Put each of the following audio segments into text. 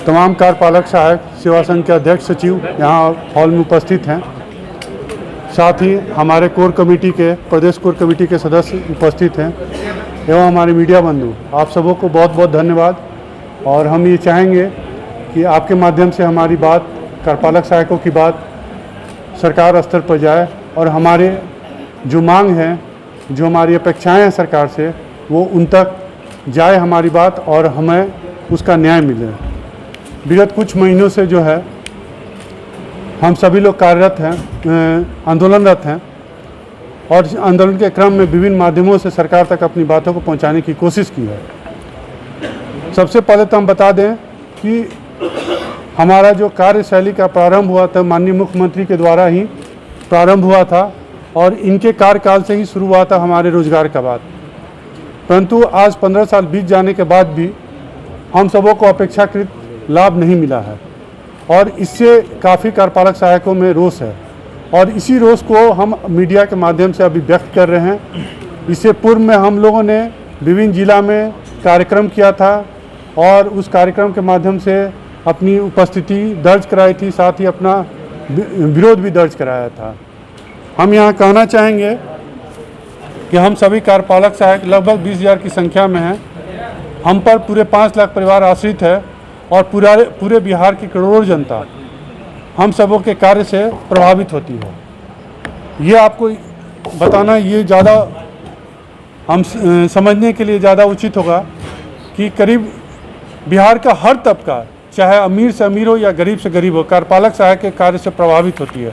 तमाम कार्यपालक सहायक सेवा संघ के अध्यक्ष सचिव यहाँ हॉल में उपस्थित हैं। साथ ही हमारे कोर कमेटी के प्रदेश कोर कमेटी के सदस्य उपस्थित हैं एवं हमारे मीडिया बंधु, आप सबों को बहुत बहुत धन्यवाद। और हम ये चाहेंगे कि आपके माध्यम से हमारी बात, कार्यपालक सहायकों की बात सरकार स्तर पर जाए और हमारे जो मांग हैं, जो हमारी अपेक्षाएं हैं सरकार से, वो उन तक जाए हमारी बात और हमें उसका न्याय मिले। विगत कुछ महीनों से जो है हम सभी लोग कार्यरत हैं, आंदोलनरत हैं और आंदोलन के क्रम में विभिन्न माध्यमों से सरकार तक अपनी बातों को पहुंचाने की कोशिश की है। सबसे पहले तो हम बता दें कि हमारा जो कार्यशैली का प्रारंभ हुआ था माननीय मुख्यमंत्री के द्वारा ही प्रारंभ हुआ था और इनके कार्यकाल से ही शुरू हुआ था हमारे रोजगार का बात। परंतु आज 15 साल बीत जाने के बाद भी हम सबों को अपेक्षाकृत लाभ नहीं मिला है और इससे काफ़ी कार्यपालक सहायकों में रोष है और इसी रोष को हम मीडिया के माध्यम से अभी व्यक्त कर रहे हैं। इससे पूर्व में हम लोगों ने विभिन्न जिला में कार्यक्रम किया था और उस कार्यक्रम के माध्यम से अपनी उपस्थिति दर्ज कराई थी, साथ ही अपना विरोध भी दर्ज कराया था। हम यहाँ कहना चाहेंगे कि हम सभी कार्यपालक सहायक लगभग 20,000 की संख्या में हैं। हम पर पूरे 5 लाख परिवार आश्रित है और पूरे बिहार की करोड़ों जनता हम सबों के कार्य से प्रभावित होती है। ये आपको बताना ये ज़्यादा हम समझने के लिए ज़्यादा उचित होगा कि करीब बिहार का हर तबका, चाहे अमीर से अमीर हो या गरीब से गरीब हो, कार्यपालक सहायक के कार्य से प्रभावित होती है।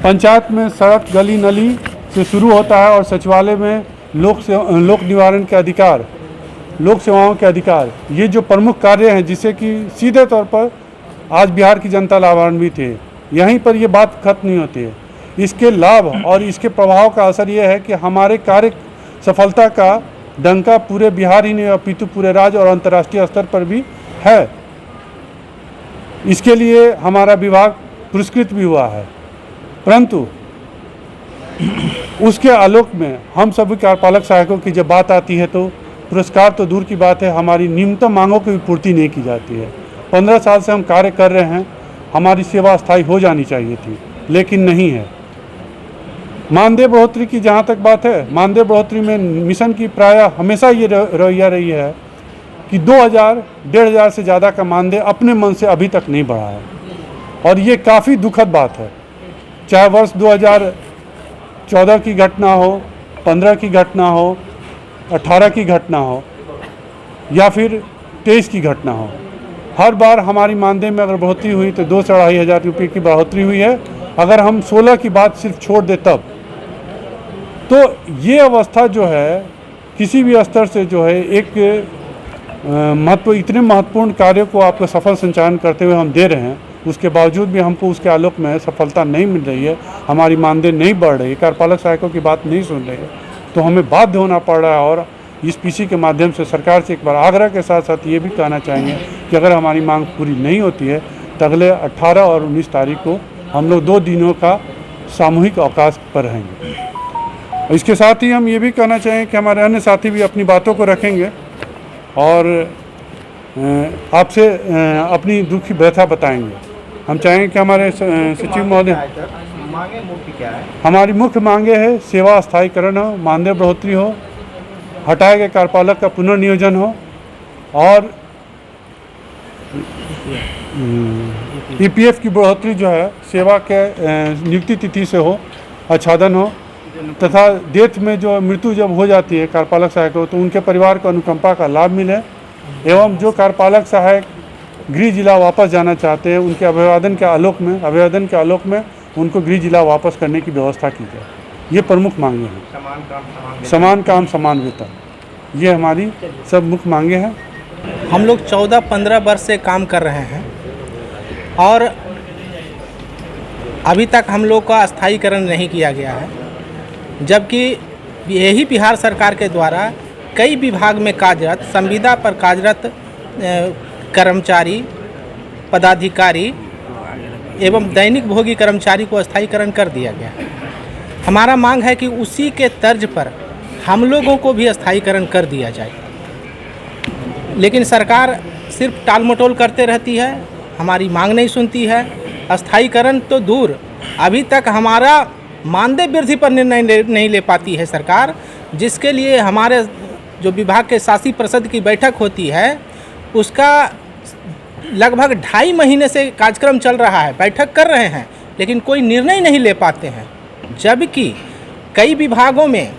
पंचायत में सड़क, गली नली से शुरू होता है और सचिवालय में लोक निवारण के अधिकार, लोक सेवाओं के अधिकार, ये जो प्रमुख कार्य हैं जिससे कि सीधे तौर पर आज बिहार की जनता लाभान्वित है। यहीं पर ये बात खत्म नहीं होती है। इसके लाभ और इसके प्रभाव का असर ये है कि हमारे कार्य सफलता का डंका पूरे बिहार ही नहीं अपितु पूरे राज्य और अंतर्राष्ट्रीय स्तर पर भी है। इसके लिए हमारा विभाग पुरस्कृत भी हुआ है, परंतु उसके आलोक में हम सभी कार्यपालक सहायकों की जब बात आती है तो पुरस्कार तो दूर की बात है, हमारी न्यूनतम मांगों की भी पूर्ति नहीं की जाती है। 15 साल से हम कार्य कर रहे हैं, हमारी सेवा स्थायी हो जानी चाहिए थी, लेकिन नहीं है। मानदेय बढ़ोतरी की जहाँ तक बात है, मानदेय बढ़ोतरी में मिशन की प्रायः हमेशा ये रवैया रही है कि 2,000-1,500 से ज़्यादा का मानदेय अपने मन से अभी तक नहीं बढ़ा है और ये काफ़ी दुखद बात है। चाहे वर्ष 2014 की घटना हो, 15 की घटना हो, 18 की घटना हो या फिर 23 की घटना हो, हर बार हमारी मानदेय में अगर बढ़ोतरी हुई तो 2 से 2,500 हज़ार रुपये की बढ़ोतरी हुई है। अगर हम 16 की बात सिर्फ छोड़ दे तब तो ये अवस्था जो है किसी भी स्तर से जो है एक इतने महत्वपूर्ण कार्य को आपको सफल संचालन करते हुए हम दे रहे हैं, उसके बावजूद भी हमको उसके आलोक में सफलता नहीं मिल रही है, हमारी मानदेय नहीं बढ़ रही है, कार्यपालक सहायकों की बात नहीं सुन रही है, तो हमें बाध्य होना पड़ रहा है। और इस पीसी के माध्यम से सरकार से एक बार आग्रह के साथ साथ ये भी कहना चाहेंगे कि अगर हमारी मांग पूरी नहीं होती है तो अगले 18 और 19 तारीख को हम लोग 2 दिनों का सामूहिक अवकाश पर रहेंगे। इसके साथ ही हम ये भी कहना चाहेंगे कि हमारे अन्य साथी भी अपनी बातों को रखेंगे और आपसे अपनी दुख की व्यथा बताएंगे। हम चाहेंगे कि हमारे सचिव महोदय, मांगे मुख्य क्या है? हमारी मुख्य मांगे है सेवा स्थायीकरण हो, मानदेय बढ़ोतरी हो, हटाए गए कार्यपालक का पुनर्नियोजन हो और ईपीएफ की बढ़ोतरी जो है सेवा के नियुक्ति तिथि से हो, आच्छादन हो तथा डेथ में जो मृत्यु जब हो जाती है कार्यपालक सहायक हो तो उनके परिवार को अनुकंपा का लाभ मिले एवं जो कार्यपालक सहायक गृह जिला वापस जाना चाहते हैं उनके अभिवादन के आलोक में उनको गृह जिला वापस करने की व्यवस्था की जाए। ये प्रमुख मांगे हैं। समान काम समान वेतन, ये हमारी सब मुख्य मांगे हैं। हम लोग 14-15 वर्ष से काम कर रहे हैं और अभी तक हम लोग का स्थायीकरण नहीं किया गया है, जबकि यही बिहार सरकार के द्वारा कई विभाग में कार्यरत, संविदा पर कार्यरत कर्मचारी, पदाधिकारी एवं दैनिक भोगी कर्मचारी को स्थायीकरण कर दिया गया है। हमारा मांग है कि उसी के तर्ज पर हम लोगों को भी स्थायीकरण कर दिया जाए, लेकिन सरकार सिर्फ टाल मटोल करते रहती है, हमारी मांग नहीं सुनती है। अस्थायीकरण तो दूर, अभी तक हमारा मानदेय वृद्धि पर निर्णय नहीं ले पाती है सरकार, जिसके लिए हमारे जो विभाग के शासी परिषद की बैठक होती है उसका लगभग 2.5 महीने से कार्यक्रम चल रहा है, बैठक कर रहे हैं लेकिन कोई निर्णय नहीं ले पाते हैं। जबकि कई विभागों में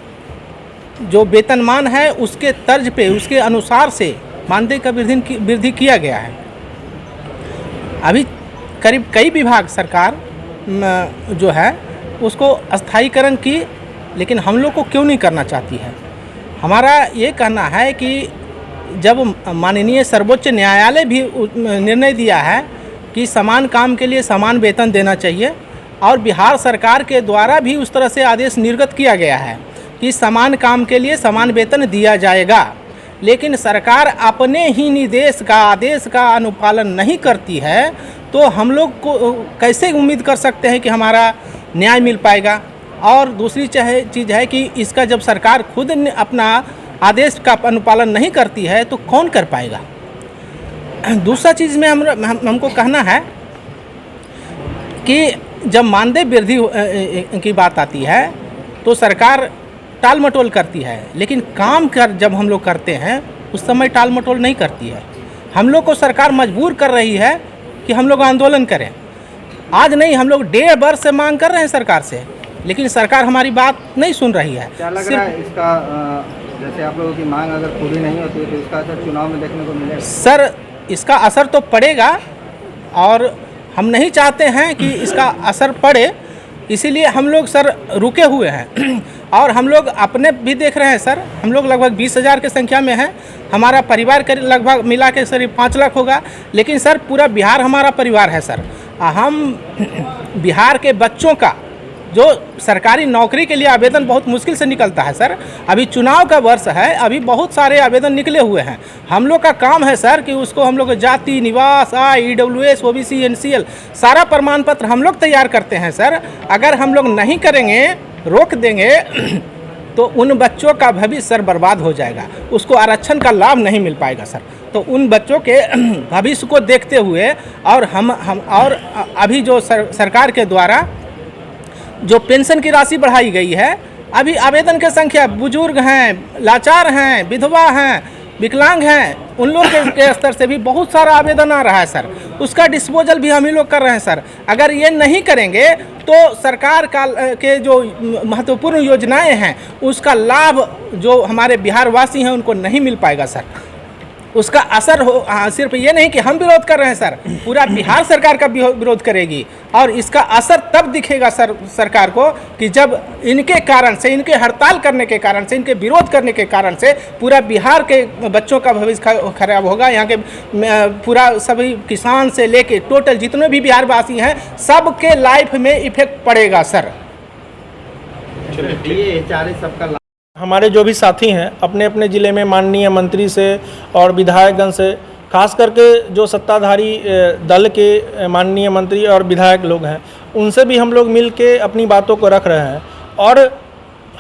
जो वेतनमान है उसके तर्ज पे, उसके अनुसार से मानदेय का वृद्धि किया गया है। अभी करीब कई विभाग सरकार जो है उसको अस्थायीकरण की, लेकिन हम लोग को क्यों नहीं करना चाहती है। हमारा ये कहना है कि जब माननीय सर्वोच्च न्यायालय भी निर्णय दिया है कि समान काम के लिए समान वेतन देना चाहिए, और बिहार सरकार के द्वारा भी उस तरह से आदेश निर्गत किया गया है कि समान काम के लिए समान वेतन दिया जाएगा, लेकिन सरकार अपने ही निर्देश का, आदेश का अनुपालन नहीं करती है, तो हम लोग को कैसे उम्मीद कर सकते हैं कि हमारा न्याय मिल पाएगा। और दूसरी चीज़ है कि इसका जब सरकार खुद अपना आदेश का अनुपालन नहीं करती है तो कौन कर पाएगा। दूसरा चीज़ में हमको कहना है कि जब मानदेय वृद्धि की बात आती है तो सरकार टाल मटोल करती है, लेकिन काम जब हम लोग करते हैं उस समय टाल मटोल नहीं करती है। हम लोग को सरकार मजबूर कर रही है कि हम लोग आंदोलन करें। आज नहीं, हम लोग 1.5 वर्ष से मांग कर रहे हैं सरकार से, लेकिन सरकार हमारी बात नहीं सुन रही है। क्या लग रहा है इसका, जैसे आप लोगों की मांग अगर पूरी नहीं होती है तो इसका असर चुनाव में देखने को मिलेगा? सर, इसका असर तो पड़ेगा और हम नहीं चाहते हैं कि इसका असर पड़े, इसीलिए हम लोग सर रुके हुए हैं। और हम लोग अपने भी देख रहे हैं सर, हम लोग लगभग 20,000 की संख्या में हैं। हमारा परिवार के लगभग मिला के सर 5 लाख होगा, लेकिन सर पूरा बिहार हमारा परिवार है सर। हम बिहार के बच्चों का जो सरकारी नौकरी के लिए आवेदन बहुत मुश्किल से निकलता है सर। अभी चुनाव का वर्ष है, अभी बहुत सारे आवेदन निकले हुए हैं। हम लोग का काम है सर कि उसको हम लोग जाति, निवास, आय, EWS, OBC, NCL सारा प्रमाण पत्र हम लोग तैयार करते हैं सर। अगर हम लोग नहीं करेंगे, रोक देंगे, तो उन बच्चों का भविष्य सर बर्बाद हो जाएगा, उसको आरक्षण का लाभ नहीं मिल पाएगा सर। तो उन बच्चों के भविष्य को देखते हुए और हम और अभी जो सरकार के द्वारा जो पेंशन की राशि बढ़ाई गई है, अभी आवेदन की संख्या, बुजुर्ग हैं, लाचार हैं, विधवा हैं, विकलांग हैं, उन लोग के स्तर से भी बहुत सारा आवेदन आ रहा है सर। उसका डिस्पोजल भी हम ही लोग कर रहे हैं सर। अगर ये नहीं करेंगे तो सरकार का के जो महत्वपूर्ण योजनाएं हैं उसका लाभ जो हमारे बिहार वासी हैं उनको नहीं मिल पाएगा सर। उसका असर सिर्फ ये नहीं कि हम विरोध कर रहे हैं सर, पूरा बिहार सरकार का विरोध करेगी, और इसका असर तब दिखेगा सर सरकार को कि जब इनके कारण से, इनके हड़ताल करने के कारण से, इनके विरोध करने के कारण से पूरा बिहार के बच्चों का भविष्य खराब होगा। यहाँ के पूरा सभी किसान से लेके टोटल जितने भी बिहारवासी हैं सबके लाइफ में इफेक्ट पड़ेगा सर। सबका हमारे जो भी साथी हैं अपने अपने ज़िले में माननीय मंत्री से और विधायकगण से, खास करके जो सत्ताधारी दल के माननीय मंत्री और विधायक लोग हैं, उनसे भी हम लोग मिल के अपनी बातों को रख रहे हैं और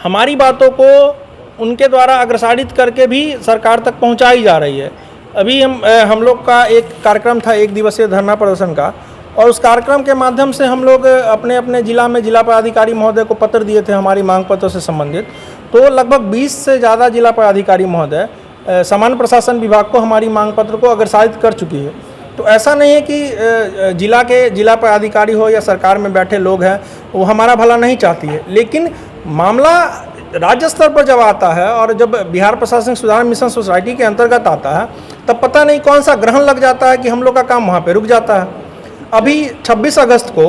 हमारी बातों को उनके द्वारा अग्रसारित करके भी सरकार तक पहुंचाई जा रही है। अभी हम लोग का एक कार्यक्रम था 1 दिवसीय धरना प्रदर्शन का, और उस कार्यक्रम के माध्यम से हम लोग अपने अपने ज़िला में जिला पदाधिकारी महोदय को पत्र दिए थे हमारी मांग पत्रों से संबंधित। तो लगभग 20 से ज़्यादा जिला पदाधिकारी महोदय सामान्य प्रशासन विभाग को हमारी मांग पत्र को अग्रसारित कर चुकी है। तो ऐसा नहीं है कि जिला पदाधिकारी हो या सरकार में बैठे लोग हैं वो हमारा भला नहीं चाहती है, लेकिन मामला राज्य स्तर पर जब आता है और जब बिहार प्रशासनिक सुधार मिशन सोसाइटी के अंतर्गत आता है तब पता नहीं कौन सा ग्रहण लग जाता है कि हम लोग का काम वहाँ पर रुक जाता है। अभी 26 अगस्त को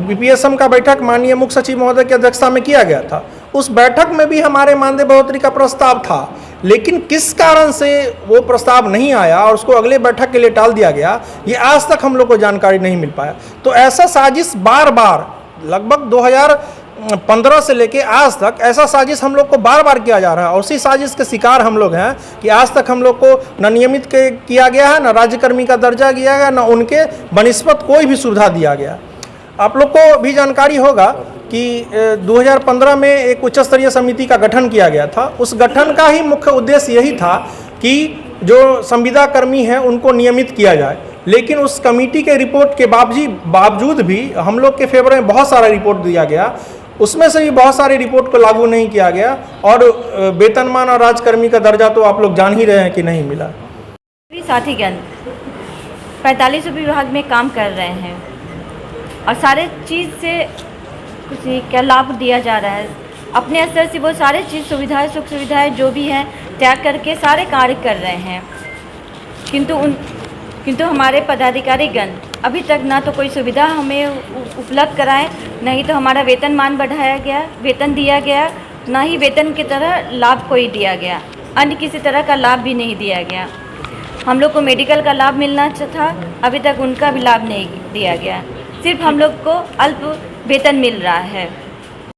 BPSM का बैठक माननीय मुख्य सचिव महोदय की अध्यक्षता में किया गया था। उस बैठक में भी हमारे मानदेय बढ़ोतरी का प्रस्ताव था, लेकिन किस कारण से वो प्रस्ताव नहीं आया और उसको अगले बैठक के लिए टाल दिया गया, ये आज तक हम लोग को जानकारी नहीं मिल पाया। तो ऐसा साजिश बार बार लगभग 2015 से लेके आज तक ऐसा साजिश हम लोग को बार बार किया जा रहा है, और उसी साजिश के शिकार हम लोग हैं कि आज तक हम लोग को न नियमित किया गया है, न राज्यकर्मी का दर्जा दिया गया, न उनके बनिस्पत कोई भी सुविधा दिया गया। आप लोग को भी जानकारी होगा कि 2015 में एक उच्च स्तरीय समिति का गठन किया गया था। उस गठन का ही मुख्य उद्देश्य यही था कि जो संविदा कर्मी हैं उनको नियमित किया जाए। लेकिन उस कमेटी के रिपोर्ट के बावजूद भी हम लोग के फेवर में बहुत सारा रिपोर्ट दिया गया, उसमें से भी बहुत सारे रिपोर्ट को लागू नहीं किया गया और वेतनमान और राजकर्मी का दर्जा तो आप लोग जान ही रहे हैं कि नहीं मिला। साथीगण 45 विभाग में काम कर रहे हैं और सारे चीज़ से कुछ क्या लाभ दिया जा रहा है। अपने स्तर से वो सारे चीज़ सुविधाएं सुख सुविधाएं जो भी हैं त्याग करके सारे कार्य कर रहे हैं, किंतु हमारे पदाधिकारीगण अभी तक ना तो कोई सुविधा हमें उपलब्ध कराए, नहीं तो हमारा वेतनमान बढ़ाया गया, वेतन दिया गया, ना ही वेतन की तरह लाभ कोई दिया गया, अन्य किसी तरह का लाभ भी नहीं दिया गया। हम लोग को मेडिकल का लाभ मिलना था, अभी तक उनका भी लाभ नहीं दिया गया, सिर्फ हम लोग को अल्प वेतन मिल रहा है।